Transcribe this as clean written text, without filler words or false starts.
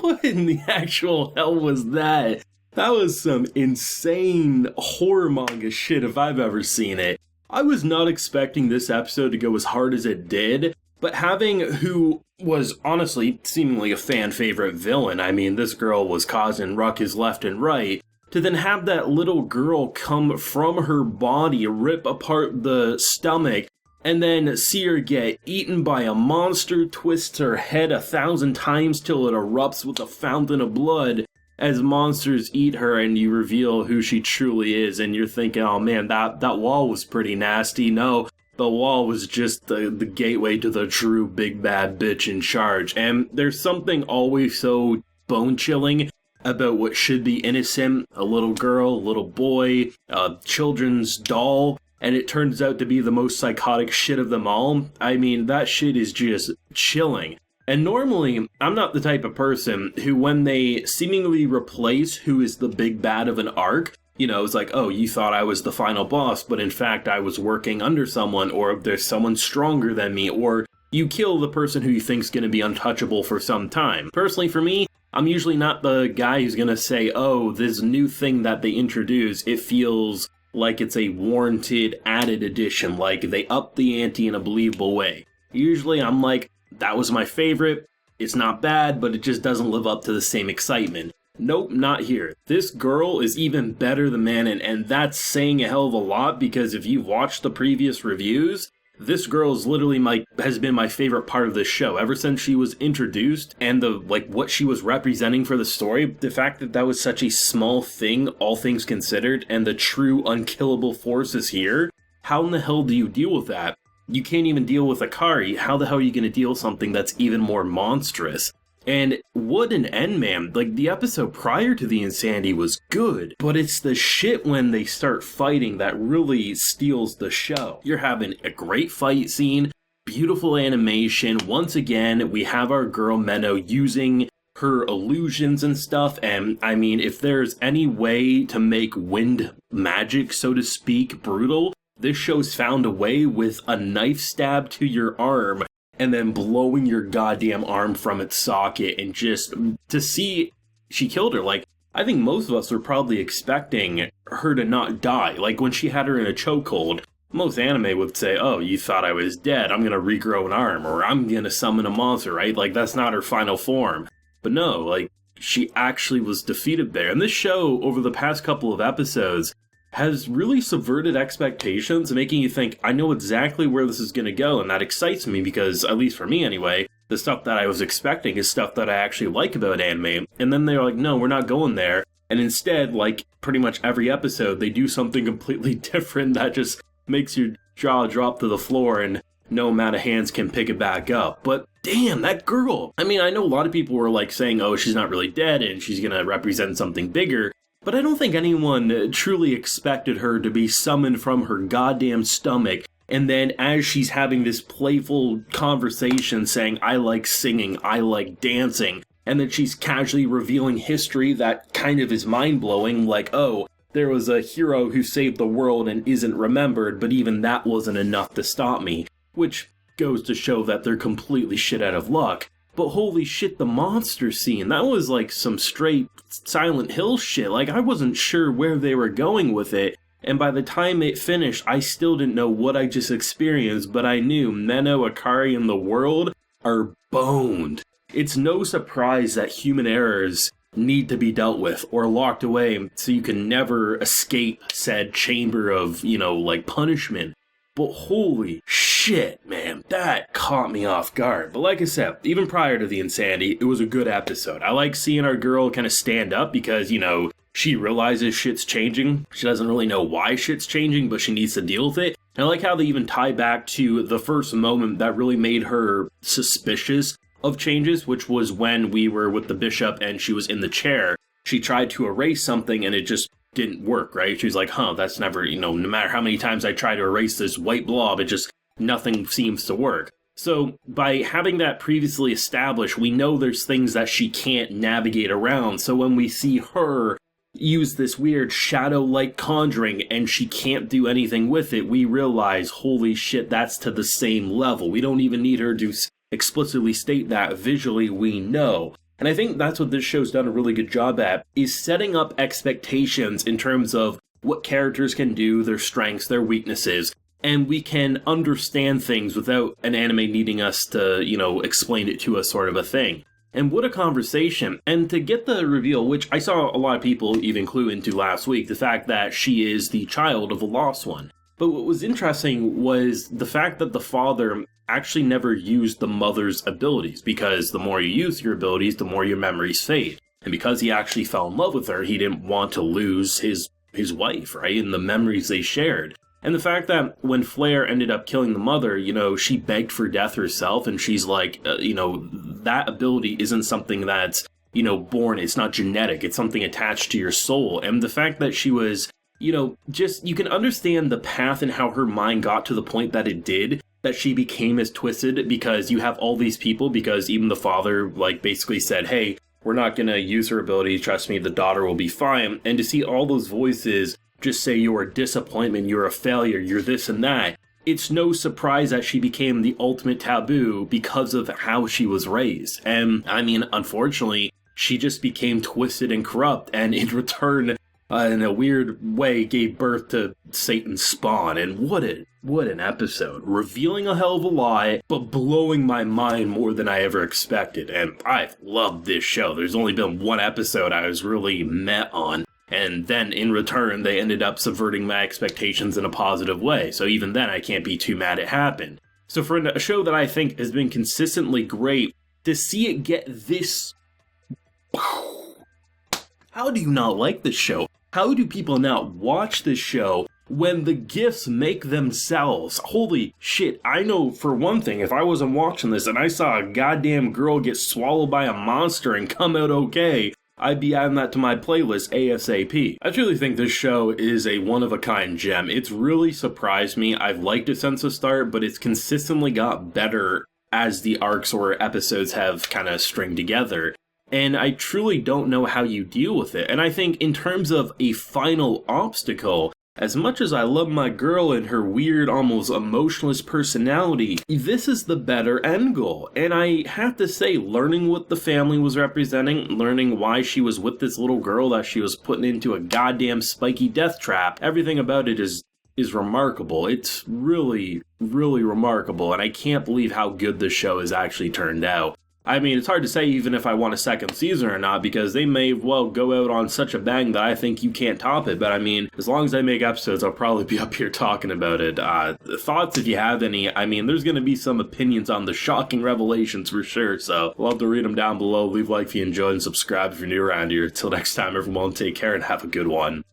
What in the actual hell was that? That was some insane horror manga shit if I've ever seen it. I was not expecting this episode to go as hard as it did, but having who was honestly seemingly a fan favorite villain, I mean, this girl was causing ruckus left and right, to then have that little girl come from her body, rip apart the stomach, and then see her get eaten by a monster, twists her head 1,000 times till it erupts with a fountain of blood as monsters eat her, and you reveal who she truly is, and you're thinking, oh man, that wall was pretty nasty. No, the wall was just the gateway to the true big bad bitch in charge. And there's something always so bone-chilling about what should be innocent, a little girl, a little boy, a children's doll, and it turns out to be the most psychotic shit of them all. I mean, that shit is just chilling. And normally, I'm not the type of person who, when they seemingly replace who is the big bad of an arc, you know, it's like, oh, you thought I was the final boss, but in fact I was working under someone, or there's someone stronger than me, or you kill the person who you think's going to be untouchable for some time. Personally, for me, I'm usually not the guy who's going to say, oh, this new thing that they introduce, it feels like it's a warranted added edition, like they upped the ante in a believable way. Usually I'm like, that was my favorite, it's not bad, but it just doesn't live up to the same excitement. Nope, not here. This girl is even better than Manon, and that's saying a hell of a lot, because if you've watched the previous reviews, this girl is literally has been my favorite part of this show. Ever since she was introduced, and what she was representing for the story, the fact that was such a small thing, all things considered, and the true unkillable force is here, how in the hell do you deal with that? You can't even deal with Akari, how the hell are you going to deal with something that's even more monstrous? And what an end, man. Like, the episode prior to the insanity was good, but it's the shit when they start fighting that really steals the show. You're having a great fight scene, beautiful animation. Once again, we have our girl Menno using her illusions and stuff, and I mean, if there's any way to make wind magic, so to speak, brutal, this show's found a way with a knife stab to your arm and then blowing your goddamn arm from its socket, and just to see she killed her. Like, I think most of us are probably expecting her to not die. Like, when she had her in a chokehold, most anime would say, oh, you thought I was dead, I'm gonna regrow an arm, or I'm gonna summon a monster, right? Like, that's not her final form. But no, like, she actually was defeated there. And this show, over the past couple of episodes, has really subverted expectations, making you think, I know exactly where this is going to go, and that excites me because, at least for me anyway, the stuff that I was expecting is stuff that I actually like about anime, and then they're like, no, we're not going there, and instead, like pretty much every episode, they do something completely different that just makes your jaw drop to the floor, and no amount of hands can pick it back up. But damn, that girl! I mean, I know a lot of people were like saying, oh, she's not really dead, and she's going to represent something bigger, but I don't think anyone truly expected her to be summoned from her goddamn stomach, and then as she's having this playful conversation saying, I like singing, I like dancing, and then she's casually revealing history that kind of is mind-blowing, like, oh, there was a hero who saved the world and isn't remembered, but even that wasn't enough to stop me, which goes to show that they're completely shit out of luck. But holy shit, the monster scene, that was like some straight Silent Hill shit. Like, I wasn't sure where they were going with it, and by the time it finished, I still didn't know what I just experienced, but I knew Menno, Akari, and the world are boned. It's no surprise that human errors need to be dealt with or locked away so you can never escape said chamber of, like punishment. But holy shit, man, that caught me off guard. But like I said, even prior to the insanity, it was a good episode. I like seeing our girl kind of stand up because, she realizes shit's changing. She doesn't really know why shit's changing, but she needs to deal with it. And I like how they even tie back to the first moment that really made her suspicious of changes, which was when we were with the bishop and she was in the chair. She tried to erase something and it just didn't work, right? She was like, that's never, no matter how many times I try to erase this white blob, nothing seems to work. So by having that previously established, we know there's things that she can't navigate around. So when we see her use this weird shadow-like conjuring and she can't do anything with it, we realize, holy shit, that's to the same level. We don't even need her to explicitly state that. Visually, we know. And I think that's what this show's done a really good job at, is setting up expectations in terms of what characters can do, their strengths, their weaknesses, and we can understand things without an anime needing us to, explain it to us sort of a thing. And what a conversation. And to get the reveal, which I saw a lot of people even clue into last week, the fact that she is the child of the lost one. But what was interesting was the fact that the father actually never used the mother's abilities, because the more you use your abilities, the more your memories fade. And because he actually fell in love with her, he didn't want to lose his wife, right? And the memories they shared. And the fact that when Flair ended up killing the mother, she begged for death herself, and she's like, that ability isn't something that's, born, it's not genetic, it's something attached to your soul. And the fact that she was, you can understand the path and how her mind got to the point that it did, that she became as twisted, because you have all these people, because even the father, basically said, hey, we're not gonna use her ability, trust me, the daughter will be fine. And to see all those voices just say you're a disappointment, you're a failure, you're this and that, it's no surprise that she became the ultimate taboo because of how she was raised. And I mean, unfortunately, she just became twisted and corrupt, and in return, in a weird way, gave birth to Satan's spawn. And what an episode. Revealing a hell of a lie, but blowing my mind more than I ever expected. And I've loved this show. There's only been one episode I was really met on. And then, in return, they ended up subverting my expectations in a positive way. So even then, I can't be too mad it happened. So for a show that I think has been consistently great, to see it get this... How do you not like this show? How do people not watch this show when the gifts make themselves? Holy shit, I know for one thing, if I wasn't watching this and I saw a goddamn girl get swallowed by a monster and come out okay, I'd be adding that to my playlist ASAP. I truly think this show is a one-of-a-kind gem. It's really surprised me. I've liked it since the start, but it's consistently got better as the arcs or episodes have kind of stringed together. And I truly don't know how you deal with it. And I think in terms of a final obstacle, as much as I love my girl and her weird, almost emotionless personality, this is the better end goal. And I have to say, learning what the family was representing, learning why she was with this little girl that she was putting into a goddamn spiky death trap, everything about it is remarkable. It's really, really remarkable. And I can't believe how good this show has actually turned out. I mean, it's hard to say even if I want a second season or not, because they may well go out on such a bang that I think you can't top it. But I mean, as long as I make episodes, I'll probably be up here talking about it. Thoughts, if you have any. I mean, there's going to be some opinions on the shocking revelations for sure. So love to read them down below. Leave a like if you enjoyed and subscribe if you're new around here. Till next time, everyone, take care and have a good one.